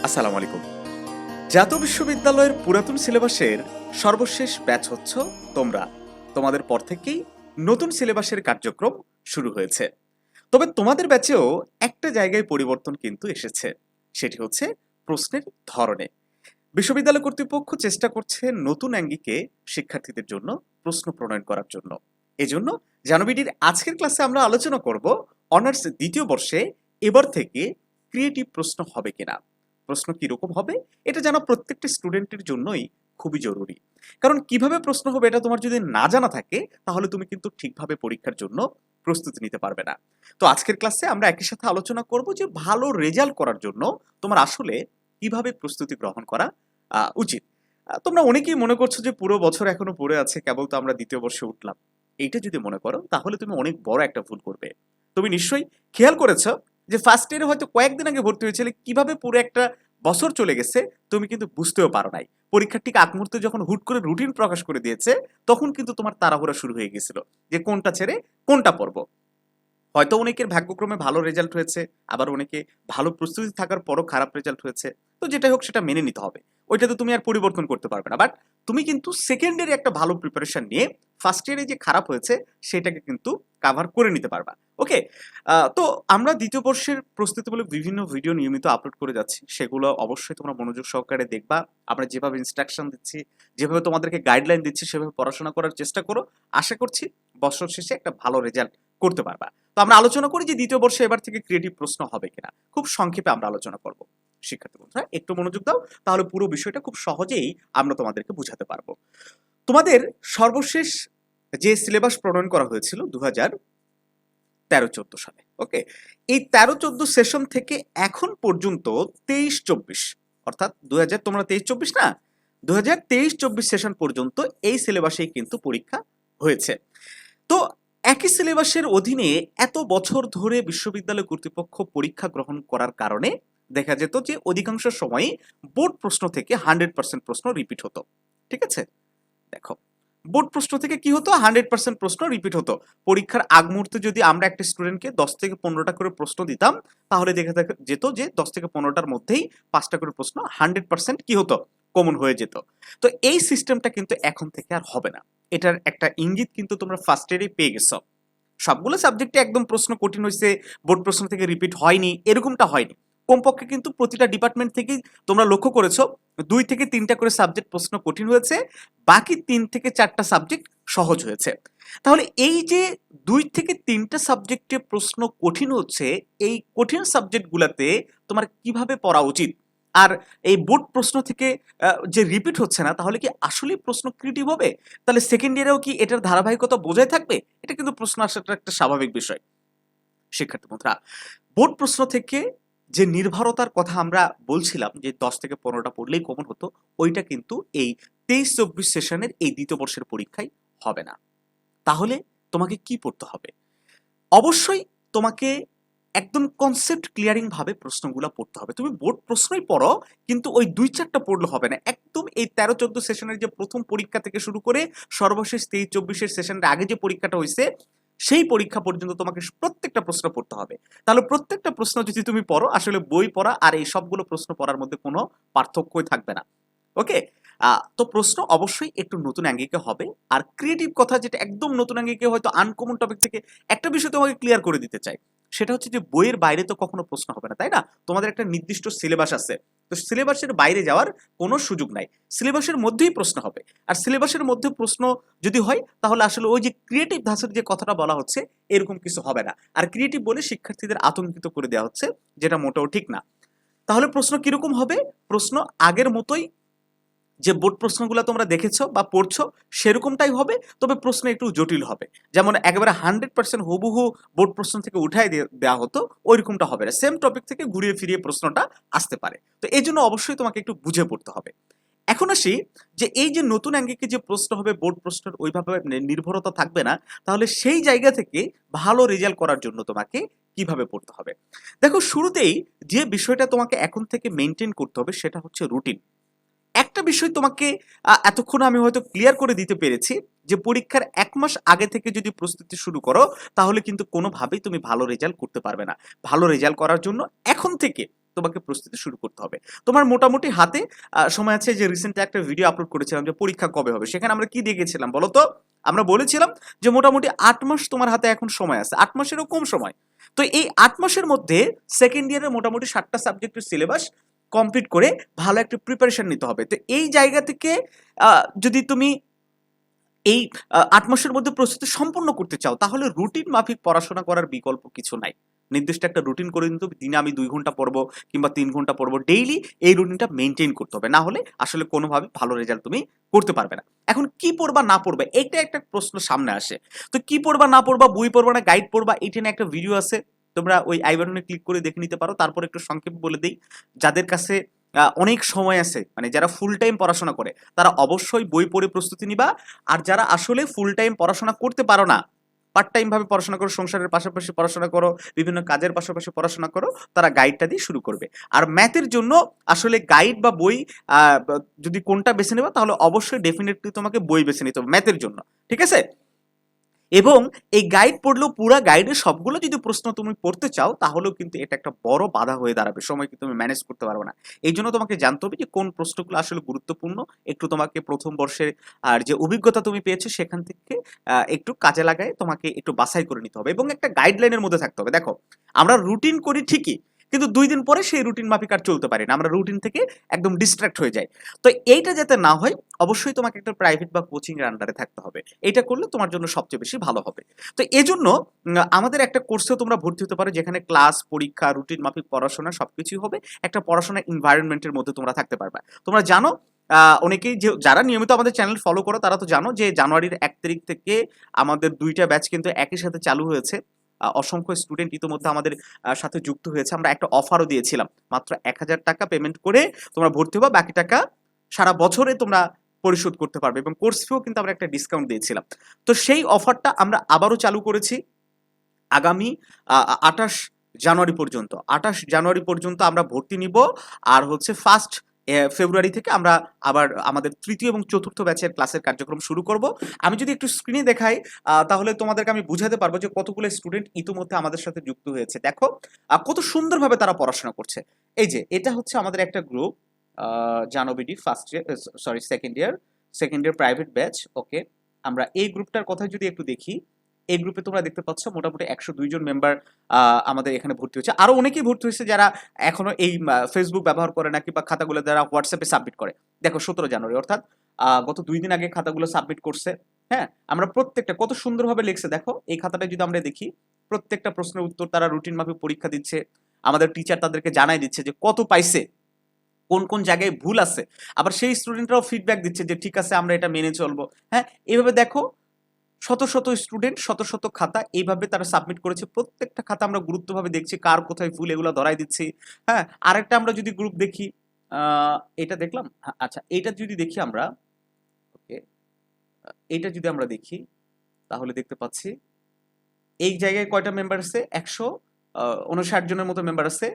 আসসালামু আলাইকুম। জাতীয় বিশ্ববিদ্যালয়ের পুরাতন সিলেবাসের সর্বশেষ ব্যাচ হচ্ছ তোমরা। তোমাদের পর থেকেই নতুন সিলেবাসের কার্যক্রম শুরু হয়েছে। তবে তোমাদের ব্যাচেও একটা জায়গায় পরিবর্তন কিন্তু এসেছে। সেটি হচ্ছে প্রশ্নের ধরনে। বিশ্ববিদ্যালয় কর্তৃপক্ষ চেষ্টা করছে নতুন আঙ্গিকে শিক্ষার্থীদের জন্য প্রশ্ন প্রণয়ন করার জন্য। এজন্য জানবিডির আজকের ক্লাসে আমরা আলোচনা করব অনার্স দ্বিতীয় বর্ষে এবার থেকে ক্রিয়েটিভ প্রশ্ন হবে কিনা। প্রশ্ন কিরকম হবে এটা জানা প্রত্যেকটি স্টুডেন্টের জন্যই খুবই জরুরি। কারণ কিভাবে প্রশ্ন হবে এটা তোমার যদি না জানা থাকে তাহলে তুমি কিন্তু ঠিকভাবে পরীক্ষার জন্য প্রস্তুতি নিতে পারবে না। তো আজকের ক্লাসে আমরা একই সাথে আলোচনা করব যে ভালো রেজাল্ট করার জন্য তোমার আসলে কিভাবে প্রস্তুতি গ্রহণ করা উচিত। তোমরা অনেকেই মনে করছো যে পুরো বছর এখনো পড়ে আছে, কেবল তো আমরা দ্বিতীয় বর্ষে উঠলাম। এইটা যদি মনে করো তাহলে তুমি অনেক বড় একটা ভুল করবে। তুমি নিশ্চয়ই খেয়াল করেছো যে ফার্স্ট ইয়ারে হয়তো কয়েকদিন আগে ভর্তি হয়েছিলে, কিভাবে পুরো একটা বছর চলে গেছে তুমি কিন্তু বুঝতেও পারো নাই। পরীক্ষার ঠিক আগ মুহূর্তে যখন হুট করে রুটিন প্রকাশ করে দিয়েছে তখন কিন্তু তোমার তাড়াহুড়া শুরু হয়ে গেছিল যে কোনটা ছেড়ে কোনটা পড়বো। হয়তো অনেকের ভাগ্যক্রমে ভালো রেজাল্ট হয়েছে, আবার অনেকে ভালো প্রস্তুতি থাকার পরও খারাপ রেজাল্ট হয়েছে। তো যেটাই হোক সেটা মেনে নিতে হবে, ওইটা তো তুমি আর পরিবর্তন করতে পারবে না। বাট তুমি কিন্তু সেকেন্ড ইয়ারে একটা ভালো প্রিপারেশন নিয়ে ফার্স্ট ইয়ারে যে খারাপ হয়েছে সেটাকে কিন্তু কাভার করে নিতে পারবা। ওকে। তো আমরা দ্বিতীয় বর্ষের প্রস্তুতিমূলক বিভিন্ন ভিডিও নিয়মিত আপলোড করে যাচ্ছি, সেগুলো অবশ্যই তোমরা মনোযোগ সহকারে দেখবা। আমরা যেভাবে ইনস্ট্রাকশন দিচ্ছি, যেভাবে তোমাদেরকে গাইডলাইন দিচ্ছি সেভাবে পড়াশোনা করার চেষ্টা করো। আশা করছি বছর শেষে একটা ভালো রেজাল্ট করতে পারবা। তো আমরা আলোচনা করি যে দ্বিতীয় বর্ষে এবার থেকে ক্রিয়েটিভ প্রশ্ন হবে কিনা। খুব সংক্ষেপে আমরা আলোচনা করব। শিক্ষার্থী বন্ধুরা একটু মনোযোগ দাও, তাহলে পুরো বিষয়টা খুব সহজেই আমরা তোমাদেরকে বুঝাতে পারবো। তোমাদের সর্বশেষ যে সিলেবাস প্রণয়ন করা হয়েছিল 2013-14 সালে, ওকে, এই 13-14 সেশন থেকে এখন পর্যন্ত 23-24, অর্থাৎ 2000 তোমরা 23-24 না, 2023-24 সেশন পর্যন্ত এই সিলেবাসেই কিন্তু পরীক্ষা হয়েছে। তো একই সিলেবাসের অধীনে এত বছর ধরে বিশ্ববিদ্যালয় কর্তৃপক্ষ পরীক্ষা গ্রহণ করার কারণে দেখা যেত যে অধিকাংশ সময়ই বোর্ড প্রশ্ন থেকে 100% প্রশ্ন রিপিট হতো। ঠিক আছে, দেখো, বোর্ড প্রশ্ন থেকে কি হতো, 100% প্রশ্ন রিপিট হতো। পরীক্ষার আগ মুহূর্তে যদি আমরা একটা স্টুডেন্টকে 10 থেকে 15টা করে প্রশ্ন দিতাম তাহলে দেখা যেত যে 10 থেকে 15টার মধ্যেই 5টা করে প্রশ্ন 100% কি হতো, কমন হয়ে যেত। তো এই সিস্টেমটা কিন্তু এখন থেকে আর হবে না। এটার একটা ইঙ্গিত কিন্তু তোমরা ফার্স্ট ইয়ারেই পেয়ে গেছো। সবগুলো সাবজেক্টে একদম প্রশ্ন কঠিন হয়েছে, বোর্ড প্রশ্ন থেকে রিপিট হয়নি, এরকমটা হয়নি। কমপক্ষে কিন্তু প্রতিটা ডিপার্টমেন্ট থেকেই তোমরা লক্ষ্য করেছো 2 থেকে 3টা করে সাবজেক্ট প্রশ্ন কঠিন হয়েছে, বাকি 3 থেকে 4টা সাবজেক্ট সহজ হয়েছে। তাহলে এই যে 2 থেকে 3টা সাবজেক্টে প্রশ্ন কঠিন হচ্ছে, এই কঠিন সাবজেক্টগুলোতে তোমার কিভাবে পড়া উচিত, আর এই বোর্ড প্রশ্ন থেকে যে রিপিট হচ্ছে না, তাহলে কি আসলেই প্রশ্ন ক্রিয়েটিভ হবে? তাহলে সেকেন্ড ইয়ারেও কি এটার ধারাবাহিকতা বজায় থাকবে? এটা কিন্তু প্রশ্ন আসাটা একটা স্বাভাবিক বিষয়। শিক্ষার্থী বন্ধুরা, বোর্ড প্রশ্ন থেকে যে নির্ভরতার কথা আমরা বলছিলাম যে 10 থেকে 15টা পড়লেই কমন হতো, ওইটা কিন্তু এই 23-24 সেশনের এই দ্বিতীয় বর্ষের পরীক্ষায় হবে না। তাহলে তোমাকে কি পড়তে হবে? অবশ্যই তোমাকে একদম কনসেপ্ট ক্লিয়ারিং ভাবে প্রশ্নগুলো পড়তে হবে। তুমি বোর্ড প্রশ্নই পড়ো, কিন্তু ওই 2-4টা পড়লে হবে না। একদম এই 13-14 সেশনের যে প্রথম পরীক্ষা থেকে শুরু করে সর্বশেষ 23-24 সেশনের আগে যে পরীক্ষাটা হয়েছে সেই পরীক্ষা পর্যন্ত তোমাকে প্রত্যেকটা প্রশ্ন পড়তে হবে। তাহলে প্রত্যেকটা প্রশ্ন যদি তুমি পড়ো, আসলে বই পড়া আর এই সবগুলো প্রশ্ন পড়ার মধ্যে কোনো পার্থক্যই থাকবে না। ওকে। তো প্রশ্ন অবশ্যই একটু নতুন অ্যাঙ্গিকে হবে। আর ক্রিয়েটিভ কথা যেটা একদম নতুন অ্যাঙ্গিকে, হয়তো আনকমন টপিক থেকে একটা বিষয় তোমাকে ক্লিয়ার করে দিতে চাই। সেটা হচ্ছে যে বইয়ের বাইরে তো কখনো প্রশ্ন হবে না, তাই না? তোমাদের একটা নির্দিষ্ট সিলেবাস আছে, তো সিলেবাসের বাইরে যাওয়ার কোনো সুযোগ নাই। সিলেবাসের মধ্যেই প্রশ্ন হবে। আর সিলেবাসের মধ্যে প্রশ্ন যদি হয় তাহলে আসলে ওই যে ক্রিয়েটিভ ধাঁচের যে কথাটা বলা হচ্ছে এরকম কিছু হবে না। আর ক্রিয়েটিভ বলে শিক্ষার্থীদের আতঙ্কিত করে দেওয়া হচ্ছে, যেটা মোটেও ঠিক না। তাহলে প্রশ্ন কিরকম হবে? প্রশ্ন আগের মতোই, যে বোর্ড প্রশ্নগুলো তোমরা দেখেছো বা পড়ছো সেরকমটাই হবে, তবে প্রশ্ন একটু জটিল হবে। যেমন একেবারে 100% হুবহু বোর্ড প্রশ্ন থেকে উঠাই দেওয়া হতো ওইরকমটা হবে না, সেম টপিক থেকে ঘুরিয়ে ফিরিয়ে প্রশ্নটা আসতে পারে। তো এই জন্য অবশ্যই তোমাকে একটু বুঝে পড়তে হবে। এখন আসি যে এই যে নতুন অ্যাঙ্গিকে যে প্রশ্ন হবে, বোর্ড প্রশ্নের ওইভাবে নির্ভরতা থাকবে না, তাহলে সেই জায়গা থেকে ভালো রেজাল্ট করার জন্য তোমাকে কিভাবে পড়তে হবে। দেখো, শুরুতেই যে বিষয়টা তোমাকে এখন থেকে মেনটেন করতে হবে সেটা হচ্ছে রুটিন। একটা বিষয় তোমাকে এতক্ষণ আমি হয়তো ক্লিয়ার করে দিতে পেরেছি যে পরীক্ষার 1 মাস আগে থেকে যদি প্রস্তুতি শুরু করো তাহলে কিন্তু কোনোভাবেই তুমি ভালো রেজাল্ট করতে পারবে না। ভালো রেজাল্ট করার জন্য এখন থেকে তোমাকে প্রস্তুতি শুরু করতে হবে। তোমার মোটামুটি হাতে সময় আছে। যে রিসেন্টলি একটা ভিডিও আপলোড করেছিলাম যে পরীক্ষা কবে হবে, সেখানে আমরা কি দেখেছিলাম বলো তো? আমরা বলেছিলাম যে মোটামুটি 8 মাস তোমার হাতে এখন সময় আছে, 8 মাসেরও কম সময়। তো এই 8 মাসের মধ্যে সেকেন্ড ইয়ারের মোটামুটি 7টা সাবজেক্টের সিলেবাস কমপ্লিট করে ভালো একটা প্রিপারেশন নিতে হবে। তো এই জায়গা থেকে যদি তুমি এই 8 মাসের মধ্যে প্রস্তুতি সম্পূর্ণ করতে চাও, তাহলে রুটিন মাফিক পড়াশোনা করার বিকল্প কিছু নাই। নির্দিষ্ট একটা রুটিন করে কিন্তু দিনে আমি 2 ঘন্টা পড়বো কিংবা 3 ঘন্টা পড়বো, ডেইলি এই রুটিনটা মেইনটেইন করতে হবে। না হলে আসলে কোনোভাবে ভালো রেজাল্ট তুমি করতে পারবে না। এখন কি পড়বা না পড়বা এটা একটা প্রশ্ন সামনে আসে। তো কি পড়বা না পড়বা, বই পড়বা না গাইড পড়বা, এটা নিয়ে একটা ভিডিও আছে। তোমরা ওই আই বাটনে ক্লিক করে দেখে নিতে পারো। তারপর একটু সংক্ষেপে বলে দেই, যাদের কাছে অনেক সময় আছে, মানে যারা ফুল টাইম পড়াশোনা করে, তারা অবশ্যই বই পড়ে প্রস্তুতি নিবা। আর যারা আসলে ফুল টাইম পড়াশোনা করতে পারো না, পার্ট টাইম ভাবে পড়াশোনা করো, সংসারের পাশাপাশি পড়াশোনা করো, বিভিন্ন কাজের পাশাপাশি পড়াশোনা করো, তারা গাইডটা দিয়ে শুরু করবে। আর ম্যাথের জন্য আসলে গাইড বা বই যদি কোনটা বেছে নেবা, তাহলে অবশ্যই ডেফিনেটলি তোমাকে বই বেছে নিতে হবে ম্যাথের জন্য, ঠিক আছে? এবং এই গাইড পড়লেও পুরা গাইডের সবগুলো যদি প্রশ্ন তুমি পড়তে চাও, তাহলেও কিন্তু এটা একটা বড় বাধা হয়ে দাঁড়াবে, সময় কিন্তু তুমি ম্যানেজ করতে পারবে না। এই জন্য তোমাকে জানতে হবে যে কোন প্রশ্নগুলো আসলে গুরুত্বপূর্ণ। একটু তোমাকে প্রথম বর্ষের আর যে অভিজ্ঞতা তুমি পেয়েছো সেখান থেকে একটু কাজে লাগায় তোমাকে একটু বাছাই করে নিতে হবে এবং একটা গাইডলাইনের মধ্যে থাকতে হবে। দেখো, আমরা রুটিন করি ঠিকই, কিন্তু 2 দিন পরে সেই রুটিন মাফিক আর চলতে পারি না, আমরা রুটিন থেকে একদম ডিস্ট্রাক্ট হয়ে যাই। তো এইটা যাতে না হয়, অবশ্যই তোমাকে একটা প্রাইভেট বা কোচিং এর আন্ডারে থাকতে হবে। এটা করলে তোমার জন্য সবচেয়ে বেশি ভালো হবে। তো এজন্য আমাদের একটা কোর্সেও তোমরা ভর্তি হতে পারো, যেখানে ক্লাস, পরীক্ষা, রুটিন মাফিক পড়াশোনা সবকিছুই হবে। একটা পড়াশোনার এনভায়রনমেন্টের মধ্যে তোমরা থাকতে পারবে। তোমরা জানো, অনেকেই যারা নিয়মিত আমাদের চ্যানেল ফলো করো, তারা তো জানো যে জানুয়ারির 1 তারিখ থেকে আমাদের 2টা ব্যাচ কিন্তু একই সাথে চালু হয়েছে। অসংখ্য স্টুডেন্ট ইতিমধ্যে আমাদের সাথে যুক্ত হয়েছে। আমরা একটা অফারও দিয়েছিলাম, মাত্র 1000 টাকা পেমেন্ট করে তোমরা ভর্তি হবা, বাকি টাকা সারা বছরে তোমরা পরিশোধ করতে পারবে এবং কোর্স ফিও কিন্তু আমরা একটা ডিসকাউন্ট দিয়েছিলাম। তো সেই অফারটা আমরা আবারও চালু করেছি আগামী 28 জানুয়ারি পর্যন্ত। 28 জানুয়ারি পর্যন্ত আমরা ভর্তি নিব। আর হচ্ছে 1 ফেব্রুয়ারি থেকে আমরা আবার আমাদের তৃতীয় এবং চতুর্থ ব্যাচের ক্লাসের কার্যক্রম শুরু করব। আমি যদি একটু স্ক্রিনে দেখাই, তাহলে তোমাদেরকে আমি বুঝাতে পারবো যে কতগুলো স্টুডেন্ট ইতিমধ্যে আমাদের সাথে যুক্ত হয়েছে। দেখো কত সুন্দরভাবে তারা পড়াশোনা করছে। এই যে এটা হচ্ছে আমাদের একটা গ্রুপ, জানোবিডি first year, sorry second year private batch. Okay, আমরা এই গ্রুপটার কথা যদি একটু দেখি, এই গ্রুপে তোমরা দেখতে পাচ্ছ মোটামুটি 102 জন মেম্বার আমাদের এখানে ভর্তি হয়েছে। আরো অনেকেই ভর্তি হয়েছে যারা এখনো এই ফেসবুক ব্যবহার করে না, কিংবা খাতাগুলো যারা হোয়াটসঅ্যাপে সাবমিট করে। দেখো 17 জানুয়ারি অর্থাৎ গত 2 দিন আগে খাতাগুলো সাবমিট করছে। হ্যাঁ, আমরা প্রত্যেকটা কত সুন্দরভাবে লিখছে। দেখো এই খাতাটা যদি আমরা দেখি, প্রত্যেকটা প্রশ্নের উত্তর তারা রুটিন মাফিক পরীক্ষা দিচ্ছে। আমাদের টিচার তাদেরকে জানাই দিচ্ছে যে কত পাইছে, কোন কোন জায়গায় ভুল আছে। আবার সেই স্টুডেন্টরাও ফিডব্যাক দিচ্ছে যে ঠিক আছে, আমরা এটা মেনে চলবো। হ্যাঁ, এইভাবে দেখো শত শত স্টুডেন্ট, শত শত খাতা এইভাবে তারা সাবমিট করেছে। প্রত্যেকটা খাতা আমরা গুরুত্বভাবে দেখছি, কার কোথায় ভুল এগুলো ধরাই দিচ্ছি। হ্যাঁ, আরেকটা আমরা যদি গ্রুপ দেখি, এটা দেখলাম। আচ্ছা, এটা যদি দেখি আমরা, ওকে, এটা যদি আমরা দেখি, তাহলে দেখতে পাচ্ছি এই জায়গায় কয়টা মেম্বার আছে, 159 জনের মতো মেম্বার আছে।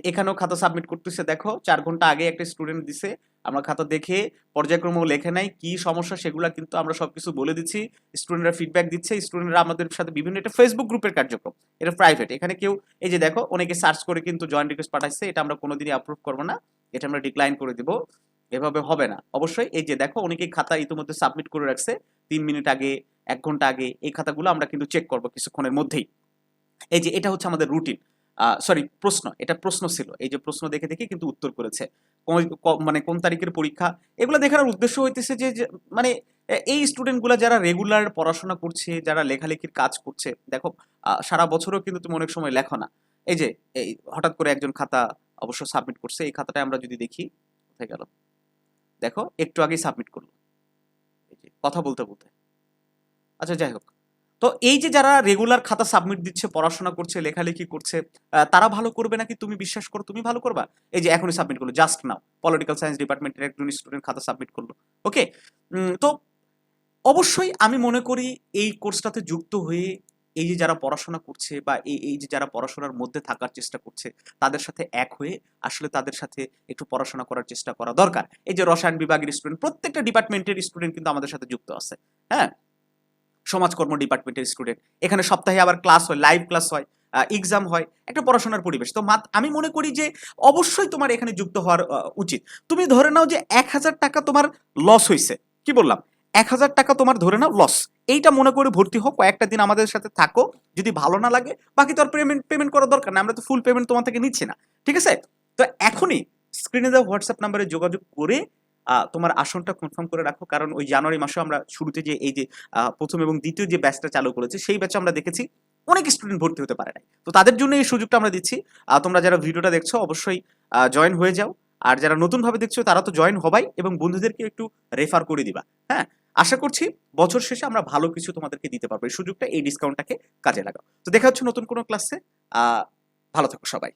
এখানেও খাতা সাবমিট করতেছে। দেখো 4 ঘন্টা আগে একটা স্টুডেন্ট দিছে, আমরা খাতা দেখে পর্যায়ক্রম লেখে নাই, কি সমস্যা সেগুলো কিন্তু আমরা সবকিছু বলে দিচ্ছি। স্টুডেন্টরা ফিডব্যাক দিচ্ছে, স্টুডেন্টরা আমাদের সাথে বিভিন্ন, এটা ফেসবুক গ্রুপের কার্যক্রম, এটা প্রাইভেট। এখানে কেউ, এই যে দেখো অনেকে সার্চ করে কিন্তু জয়েন্ট রিকোয়েস্ট পাঠাইছে, এটা আমরা কোনোদিনই অ্যাপ্রুভ করবো না, এটা আমরা ডিক্লাইন করে দিব। এভাবে হবে না অবশ্যই। এই যে দেখো অনেকেই খাতা ইতিমধ্যে সাবমিট করে রাখছে 3 মিনিট আগে, 1 ঘন্টা আগে। এই খাতাগুলো আমরা কিন্তু চেক করবো কিছুক্ষণের মধ্যেই। এই যে এটা হচ্ছে আমাদের রুটিন, সরি প্রশ্ন, এটা প্রশ্ন ছিল। এই যে প্রশ্ন দেখে দেখে কিন্তু উত্তর করেছে, মানে কোন তারিখের পরীক্ষা। এগুলো দেখার উদ্দেশ্য হইতেছে যে মানে এই স্টুডেন্টগুলো যারা রেগুলার পড়াশোনা করছে, যারা লেখালেখির কাজ করছে। দেখো সারা বছরও কিন্তু তুমি অনেক সময় লেখো না। এই যে এই হঠাৎ করে একজন খাতা অবশ্য সাবমিট করছে, এই খাতাটা আমরা যদি দেখি, কোথায় গেল, দেখো একটু আগেই সাবমিট করলো, এই যে কথা বলতে বলতে। আচ্ছা যাই হোক, তো এই যে যারা রেগুলার খাতা সাবমিট দিচ্ছে, পড়াশোনা করছে, লেখালেখি করছে, তারা ভালো করবে নাকি তুমি বিশ্বাস করো তুমি ভালো করবা? এই যে এখনই সাবমিট করলো, জাস্ট নাও পলিটিক্যাল সায়েন্স ডিপার্টমেন্টের একজন স্টুডেন্ট খাতা সাবমিট করলো। ওকে, তো অবশ্যই আমি মনে করি এই কোর্সটাতে যুক্ত হয়ে এই যে যারা পড়াশোনা করছে বা এই যে যারা পড়াশোনার মধ্যে থাকার চেষ্টা করছে, তাদের সাথে এক হয়ে আসলে তাদের সাথে একটু পড়াশোনা করার চেষ্টা করা দরকার। এই যে রসায়ন বিভাগের স্টুডেন্ট, প্রত্যেকটা ডিপার্টমেন্টের স্টুডেন্ট কিন্তু আমাদের সাথে যুক্ত আছে। হ্যাঁ, সমাজকর্ম ডিপার্টমেন্টের স্টুডেন্ট, এখানে সপ্তাহে আবার ক্লাস হয়, লাইভ ক্লাস হয়। এক্সাম হয়, একটা পড়াশোনার পরিবেশ। তো আমি মনে করি যে অবশ্যই তোমার এখানে যুক্ত হওয়ার উচিত। তুমি ধরে নাও যে ১,০০০ টাকা তোমার লস হইছে। কি বললাম? ১,০০০ টাকা তোমার ধরে নাও লস। এইটা মনে করে ভর্তি হও, কয়েকটা দিন আমাদের সাথে থাকো। যদি ভালো না লাগে বাকি তো আর পেমেন্ট করার দরকার নাই। আমরা তো ফুল পেমেন্ট তোমার থেকে নিচ্ছি না। ঠিক আছে? তো এখনই স্ক্রিনে দেওয়া হোয়াটসঅ্যাপ নাম্বারে যোগাযোগ করে তোমার আসনটা কনফার্ম করে রাখো। কারণ ওই জানুয়ারি মাসেও আমরা শুরুতে যে এই যে ১ম এবং ২য় যে ব্যাচটা চালু করেছি, সেই ব্যাচে আমরা দেখেছি অনেক স্টুডেন্ট ভর্তি হতে পারে নাই। তো তাদের জন্য এই সুযোগটা আমরা দিচ্ছি। তোমরা যারা ভিডিওটা দেখছো অবশ্যই জয়েন হয়ে যাও। আর যারা নতুনভাবে দেখছো তারা তো জয়েন হবাই এবং বন্ধুদেরকে একটু রেফার করে দিবা। হ্যাঁ? আশা করছি বছর শেষে আমরা ভালো কিছু তোমাদেরকে দিতে পারবো। এই সুযোগটা, এই ডিসকাউন্টটাকে কাজে লাগাও। তো দেখা হচ্ছে নতুন কোনো ক্লাসে। ভালো থাকো সবাই।